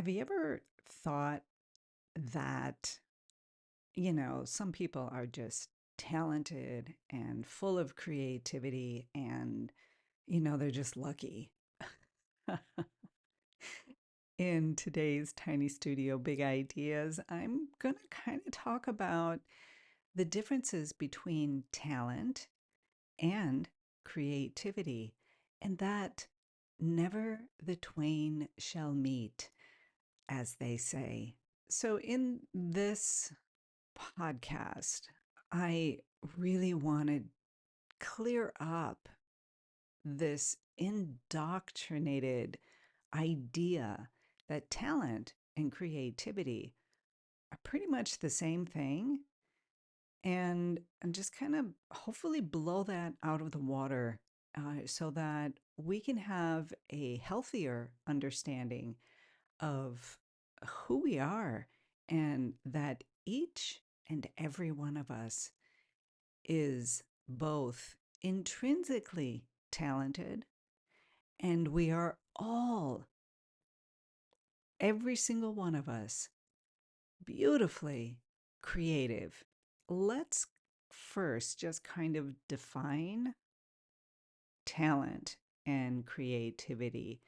Have you ever thought that, some people are just talented and full of creativity and, they're just lucky? In today's Tiny Studio Big Ideas, I'm going to kind of talk about the differences between talent and creativity, and that never the twain shall meet, as they say. So, in this podcast, I really want to clear up this indoctrinated idea that talent and creativity are pretty much the same thing, and just kind of hopefully blow that out of the water so that we can have a healthier understanding of who we are, and that each and every one of us is both intrinsically talented, and we are all, every single one of us, beautifully creative. Let's first just kind of define talent and creativity.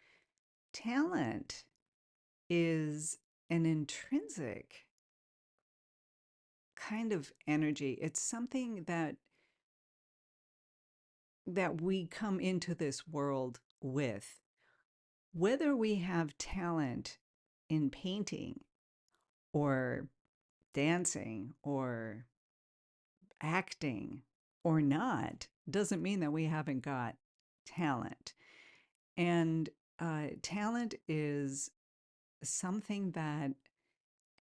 Talent is an intrinsic kind of energy. It's something that we come into this world with. Whether we have talent in painting or dancing or acting or not doesn't mean that we haven't got talent. And talent is something that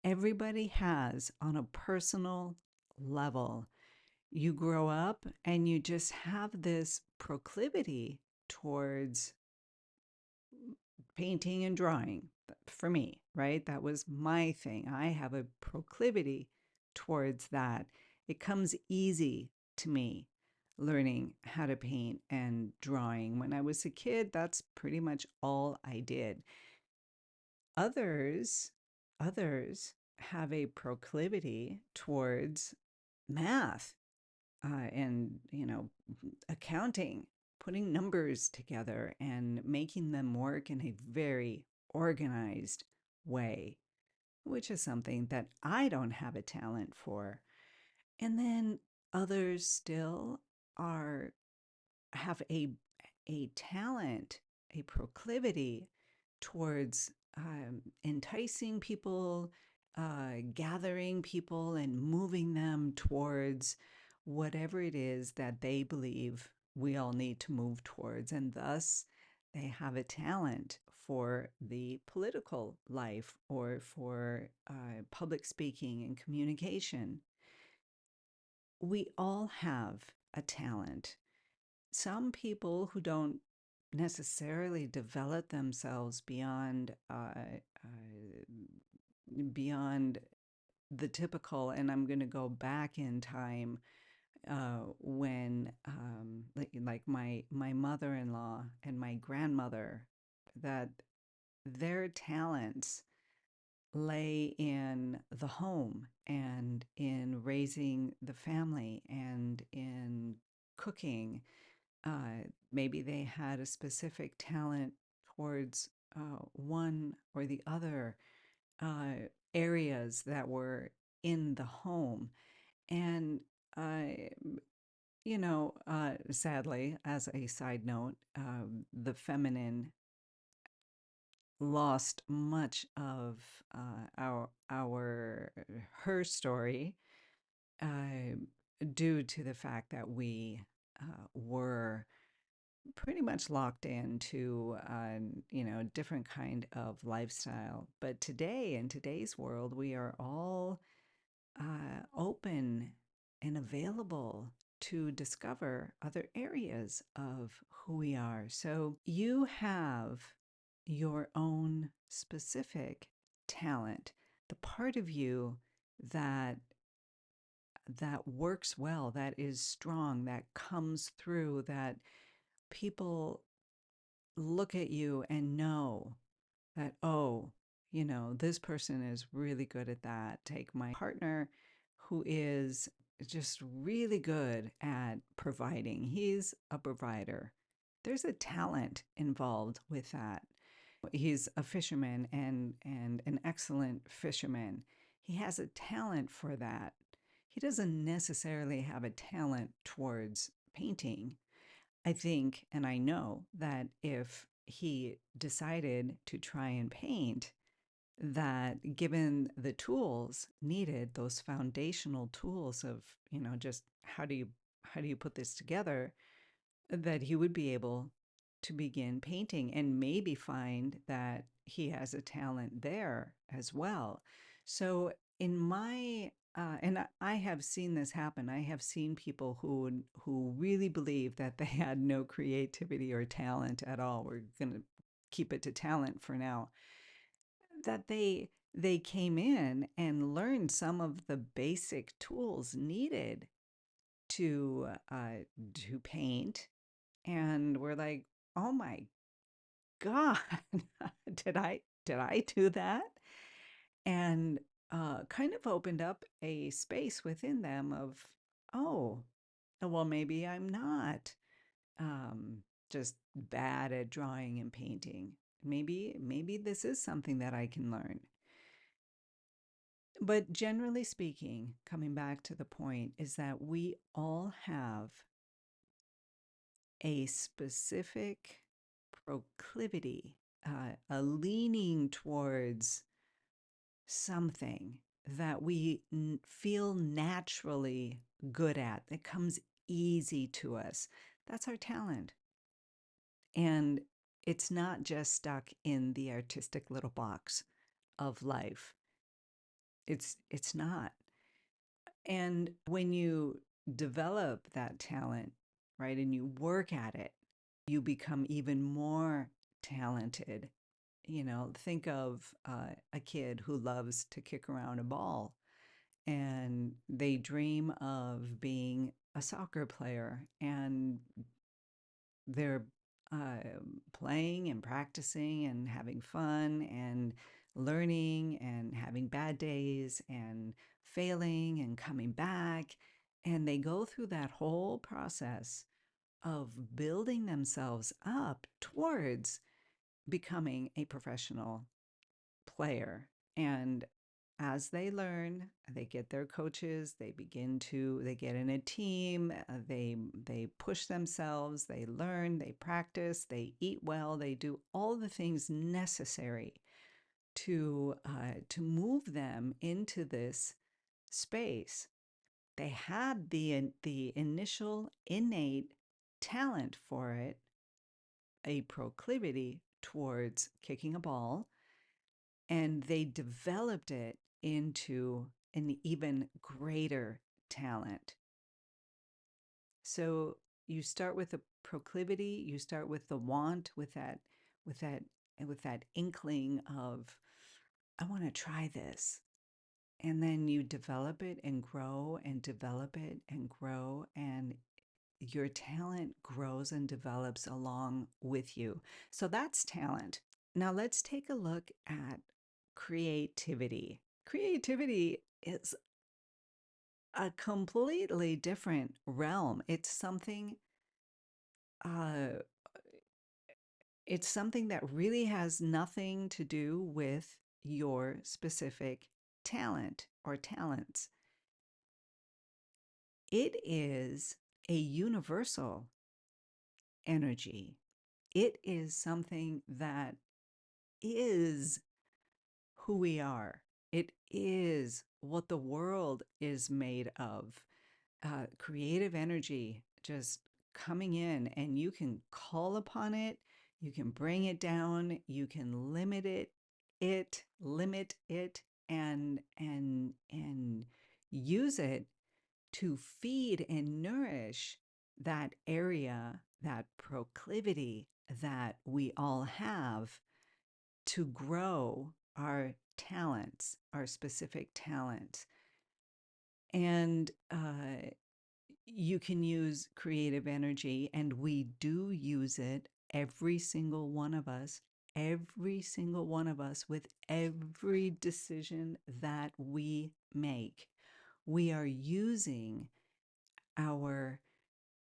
everybody has on a personal level. You grow up and you just have this proclivity towards painting and drawing. For me, right? That was my thing. I have a proclivity towards that. It comes easy to me learning how to paint and drawing. When I was a kid, that's pretty much all I did. Others, others have a proclivity towards math and accounting, putting numbers together and making them work in a very organized way, which is something that I don't have a talent for. And then others still are have a talent, a proclivity towards enticing people, gathering people, and moving them towards whatever it is that they believe we all need to move towards. And thus, they have a talent for the political life or for public speaking and communication. We all have a talent. Some people who don't necessarily develop themselves beyond the typical, and I'm going to go back in time when like my mother-in-law and my grandmother, that their talents lay in the home and in raising the family and in cooking. Maybe they had a specific talent towards one or the other areas that were in the home. And, uh, sadly, as a side note, the feminine lost much of our her story uh, due to the fact that we were pretty much locked into different kind of lifestyle. But today, in today's world, we are all open and available to discover other areas of who we are. So you have your own specific talent, the part of you that works well, that is strong, that comes through, that people look at you and know that, oh, this person is really good at that. Take my partner who is just really good at providing. He's a provider. There's a talent involved with that. He's a fisherman and an excellent fisherman. He has a talent for that. He doesn't necessarily have a talent towards painting. I think and I know that if he decided to try and paint, that given the tools needed, those foundational tools of, just how do you put this together, that he would be able to begin painting and maybe find that he has a talent there as well. So in my and I have seen this happen. I have seen people who really believe that they had no creativity or talent at all. We're going to keep it to talent for now. That they came in and learned some of the basic tools needed to paint, and we're like, oh my god, did I do that? And kind of opened up a space within them of, oh, well, maybe I'm not um, just bad at drawing and painting. Maybe this is something that I can learn. But generally speaking, coming back to the point, is that we all have a specific proclivity, a leaning towards something that we feel naturally good at, that comes easy to us. That's our talent. And it's not just stuck in the artistic little box of life. It's not. And when you develop that talent, right, and you work at it, you become even more talented. Think of a kid who loves to kick around a ball and they dream of being a soccer player, and they're playing and practicing and having fun and learning and having bad days and failing and coming back. And they go through that whole process of building themselves up towards becoming a professional player. And as they learn, they get their coaches, they get in a team, they push themselves, they learn, they practice, they eat well, they do all the things necessary to move them into this space. They had the initial innate talent for it, a proclivity towards kicking a ball, and they developed it into an even greater talent. So you start with a proclivity, you start with the want, with that with that inkling of, I want to try this. And then you develop it and grow and develop it and grow, and your talent grows and develops along with you. So that's talent. Now let's take a look at creativity. Creativity is a completely different realm. Uh, it's something that really has nothing to do with your specific talent or talents. It is a universal energy. It is something that is who we are. It is what the world is made of. Creative energy just coming in, and you can call upon it, you can bring it down, you can limit it, and use it to feed and nourish that area, that proclivity that we all have to grow our talents, our specific talents. And you can use creative energy, and we do use it, every single one of us, every single one of us, with every decision that we make. We are using our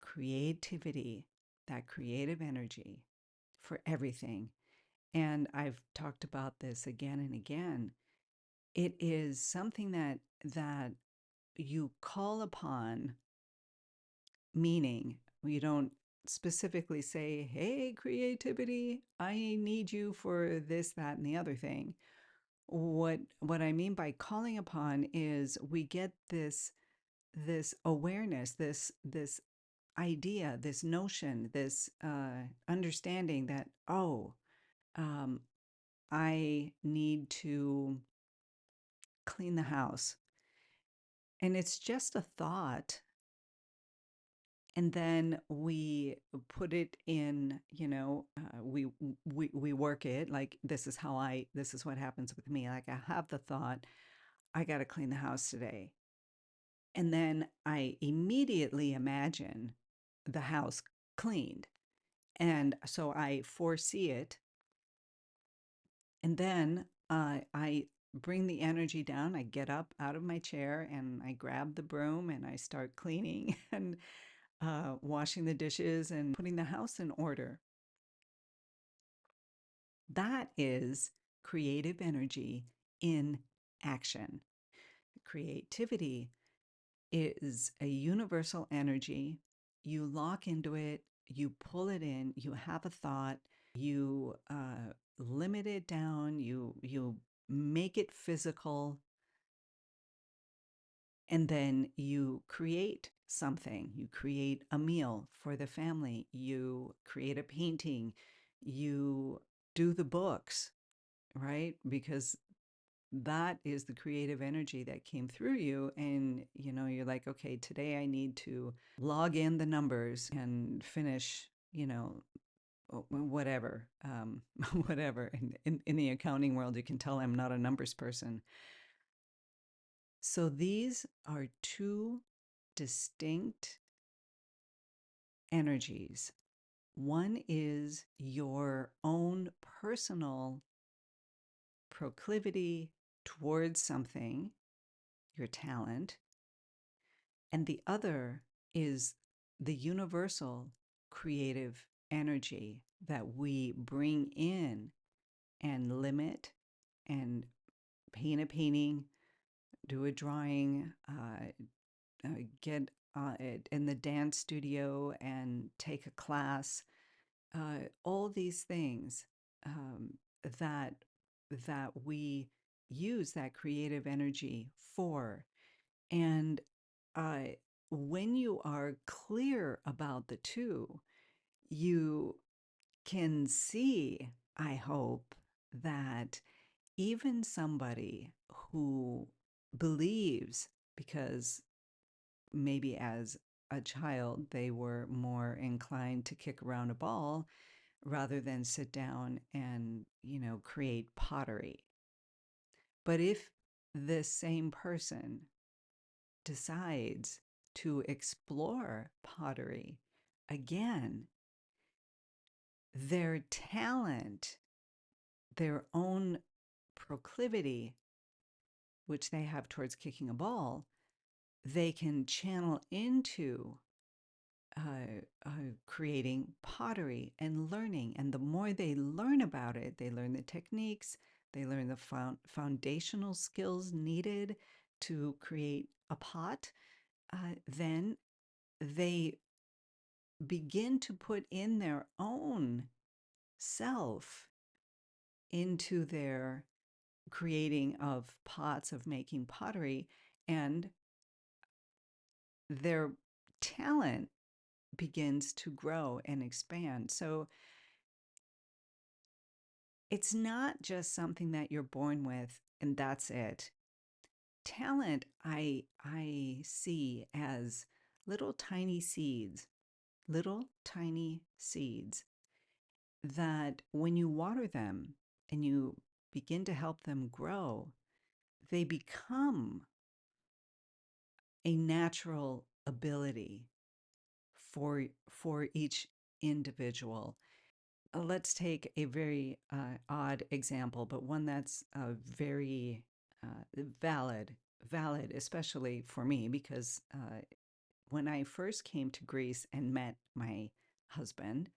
creativity, that creative energy, for everything. And I've talked about this again and again. It is something that you call upon, meaning you don't specifically say, "Hey, creativity, I need you for this, that, and the other thing." What I mean by calling upon is we get this awareness, this idea, this notion, this understanding that, oh, um, I need to clean the house. And it's just a thought. And then we put it in, we work it like this is what happens with me. Like I have the thought, I got to clean the house today. And then I immediately imagine the house cleaned. And so I foresee it. And then I bring the energy down. I get up out of my chair and I grab the broom and I start cleaning and washing the dishes and putting the house in order. That is creative energy in action. Creativity is a universal energy. You lock into it, you pull it in, you have a thought, you limit it down, you make it physical, and then you create something. You create a meal for the family, you create a painting, you do the books, right? Because that is the creative energy that came through you. And, you're like, okay, today I need to log in the numbers and finish, whatever, whatever. In the accounting world, you can tell I'm not a numbers person. So these are two distinct energies. One is your own personal proclivity towards something, your talent, and the other is the universal creative energy that we bring in and limit and paint a painting, do a drawing, get in the dance studio and take a class. All these things that that we use that creative energy for. And when you are clear about the two, you can see, I hope, that even somebody who believes, because maybe as a child they were more inclined to kick around a ball rather than sit down and, create pottery. But if this same person decides to explore pottery again, their talent, their own proclivity, which they have towards kicking a ball, they can channel into creating pottery and learning. And the more they learn about it, they learn the techniques, they learn the foundational skills needed to create a pot, then they begin to put in their own self into their creating of pots, of making pottery, and their talent begins to grow and expand. So it's not just something that you're born with and that's it. Talent, I see as little tiny seeds, that when you water them and you begin to help them grow, they become a natural ability for each individual. let's take a very odd example, but one that's very valid, valid, especially for me, because when I first came to Greece and met my husband,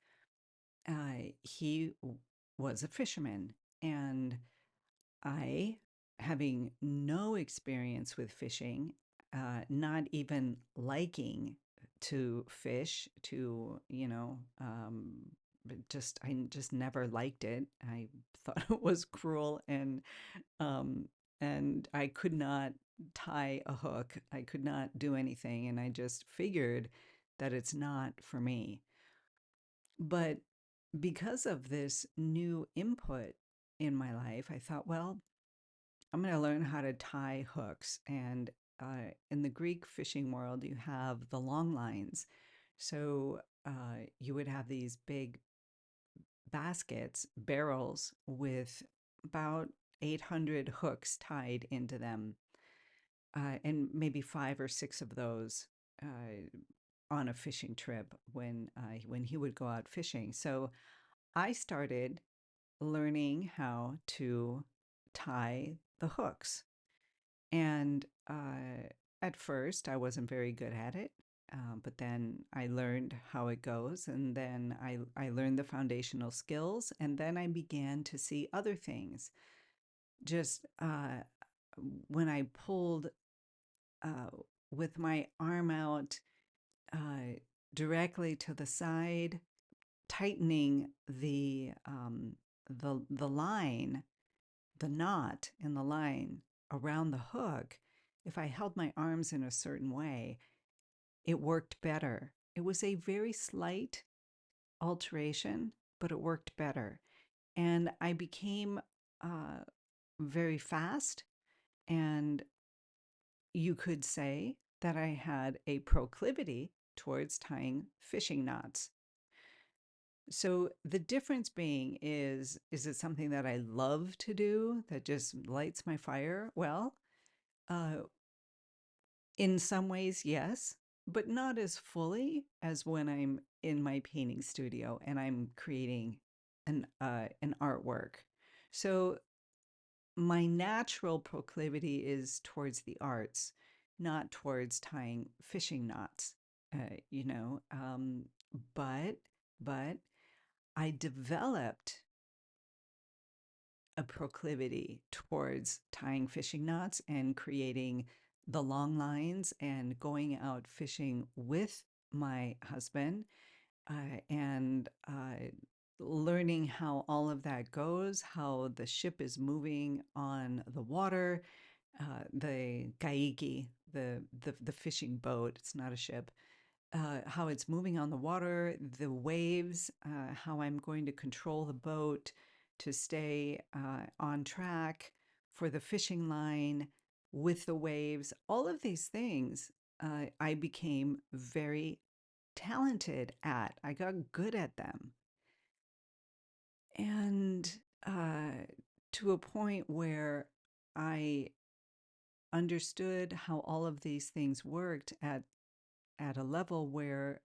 he was a fisherman, and I, having no experience with fishing, not even liking to fish, but I just never liked it. I thought it was cruel, um, and I could not tie a hook. I could not do anything, and I just figured that it's not for me. But because of this new input in my life, I thought, well, I'm going to learn how to tie hooks. And in the Greek fishing world, you have the long lines. So you would have these big baskets, barrels with about 800 hooks tied into them, and maybe 5 or 6 of those on a fishing trip when he would go out fishing. So I started learning how to tie the hooks. And at first, I wasn't very good at it. But then I learned how it goes, and then I learned the foundational skills, and then I began to see other things. Just when I pulled uh, with my arm out uh, directly to the side, tightening the line, the knot in the line around the hook, if I held my arms in a certain way, it worked better. It was a very slight alteration, but it worked better. And I became uh, very fast. And you could say that I had a proclivity towards tying fishing knots. So the difference being is it something that I love to do that just lights my fire? Well, uh, in some ways, yes, but not as fully as when I'm in my painting studio and I'm creating an artwork. So my natural proclivity is towards the arts, not towards tying fishing knots. Uh, you know, um, but but I developed a proclivity towards tying fishing knots and creating the long lines and going out fishing with my husband, and learning how all of that goes, how the ship is moving on the water, the kaiki, the fishing boat. It's not a ship. How it's moving on the water, the waves, how I'm going to control the boat to stay on track for the fishing line with the waves. All of these things I became very talented at. I got good at them. And to a point where I understood how all of these things worked at a level where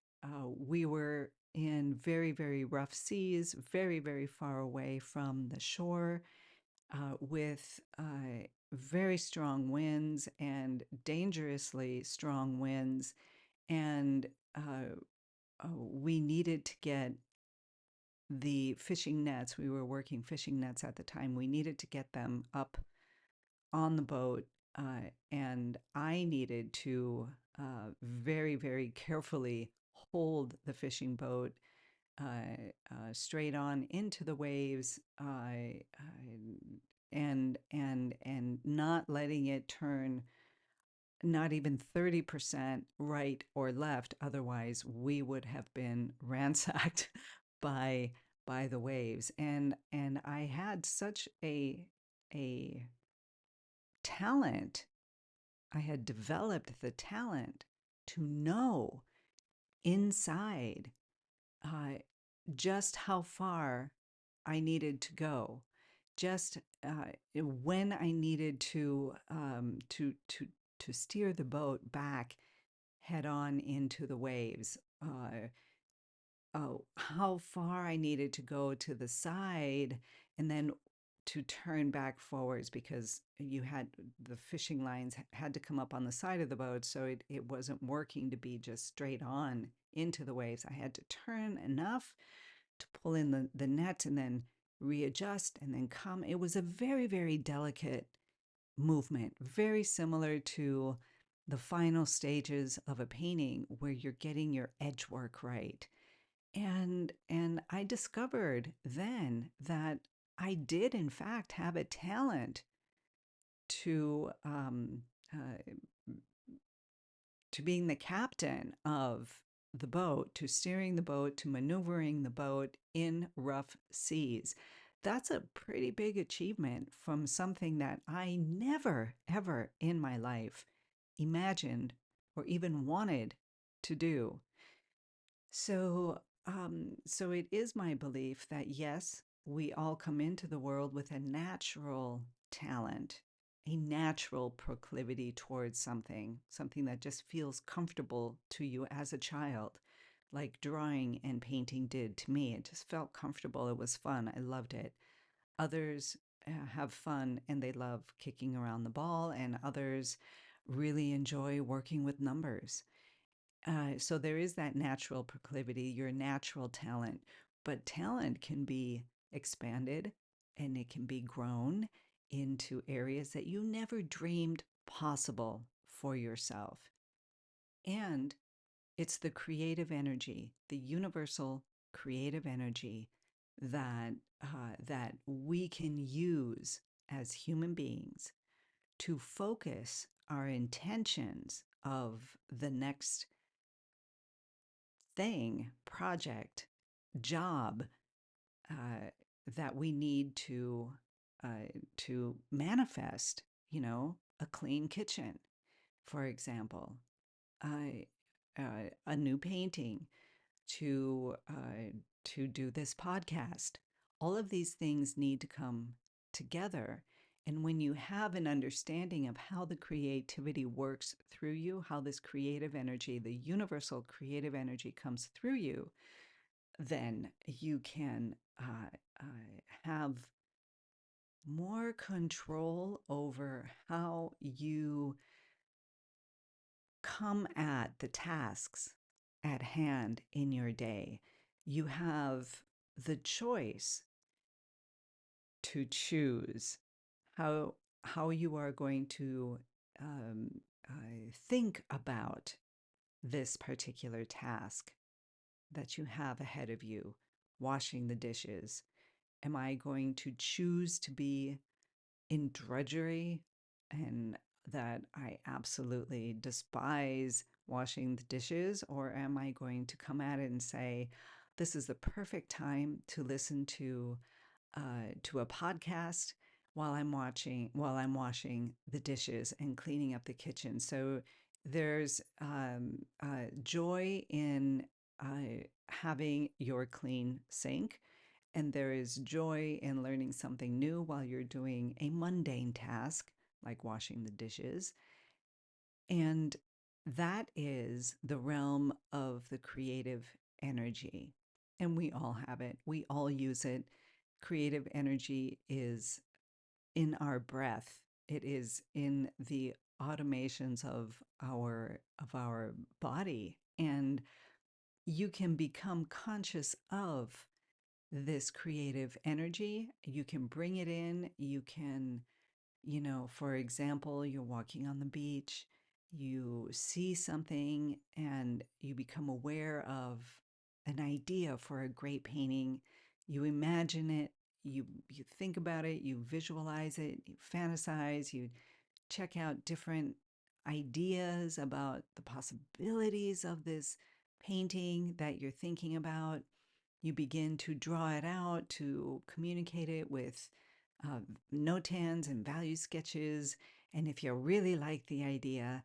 we were in very, very rough seas, very, very far away from the shore, with very strong winds and dangerously strong winds. And we needed to get the fishing nets. We were working fishing nets at the time. We needed to get them up on the boat, and I needed to very, very carefully hold the fishing boat straight on into the waves, and not letting it turn not even 30% right or left. Otherwise, we would have been ransacked by by the waves. And I had such a talent. I had developed the talent to know inside uh, just how far I needed to go, just when I needed to steer the boat back head on into the waves. how far I needed to go to the side and then to turn back forwards, because you had the fishing lines had to come up on the side of the boat, so it wasn't working to be just straight on into the waves. I had to turn enough to pull in the net and then readjust and then come. It was a very, very delicate movement, very similar to the final stages of a painting where you're getting your edge work right. And I discovered then that I did in fact have a talent to uh, to being the captain of the boat, to steering the boat, to maneuvering the boat in rough seas. That's a pretty big achievement from something that I never, ever in my life imagined or even wanted to do. So it is my belief that yes, we all come into the world with a natural talent, a natural proclivity towards something that just feels comfortable to you as a child, like drawing and painting did to me. It just felt comfortable. It was fun. I loved it. Others have fun and they love kicking around the ball, and others really enjoy working with numbers. So there is that natural proclivity, your natural talent, but talent can be expanded and it can be grown into areas that you never dreamed possible for yourself. And it's the creative energy, the universal creative energy that that we can use as human beings to focus our intentions of the next thing, project, job uh, that we need to manifest. A clean kitchen, for example, uh, a new painting, to do this podcast. All of these things need to come together. And when you have an understanding of how the creativity works through you, how this creative energy, the universal creative energy comes through you, then you can have more control over how you come at the tasks at hand in your day. You have the choice to choose how you are going to think about this particular task that you have ahead of you. Washing the dishes. Am I going to choose to be in drudgery and that I absolutely despise washing the dishes? Or am I going to come at it and say, this is the perfect time to listen to a podcast while I'm washing the dishes and cleaning up the kitchen? So there's joy in having your clean sink, and there is joy in learning something new while you're doing a mundane task like washing the dishes. And that is the realm of the creative energy. And we all have it, we all use it. Creative energy is in our breath, it is in the automations of our body. And you can become conscious of this creative energy. You can bring it in. You can, for example, you're walking on the beach, you see something, and you become aware of an idea for a great painting. You imagine it, you think about it, you visualize it, you fantasize, you check out different ideas about the possibilities of this painting that you're thinking about. You begin to draw it out, to communicate it with notans and value sketches. And if you really like the idea,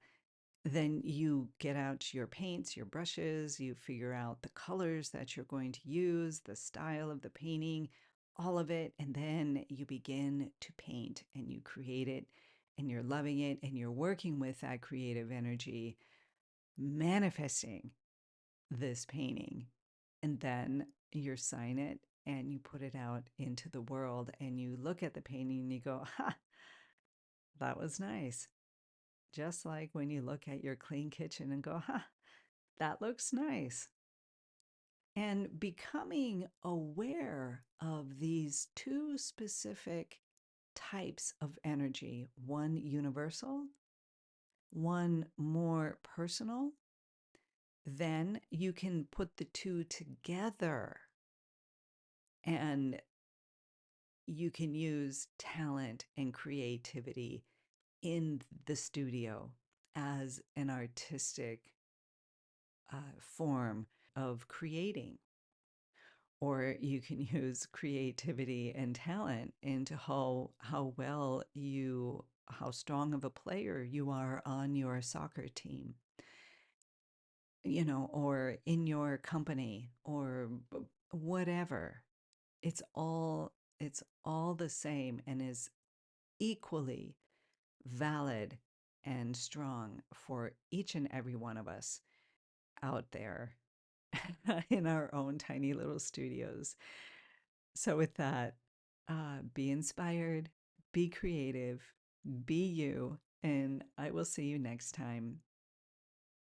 then you get out your paints, your brushes, you figure out the colors that you're going to use, the style of the painting, all of it. And then you begin to paint and you create it, and you're loving it, and you're working with that creative energy, manifesting this painting. And then you sign it and you put it out into the world and you look at the painting and you go, ha, that was nice. Just like when you look at your clean kitchen and go, ha, that looks nice. And becoming aware of these two specific types of energy, one universal, one more personal, then you can put the two together and you can use talent and creativity in the studio as an artistic form of creating. Or you can use creativity and talent into how well you how strong of a player you are on your soccer team, or in your company or whatever. It's all the same and is equally valid and strong for each and every one of us out there in our own tiny little studios. So, with that, be inspired, be creative, be you, and I will see you next time.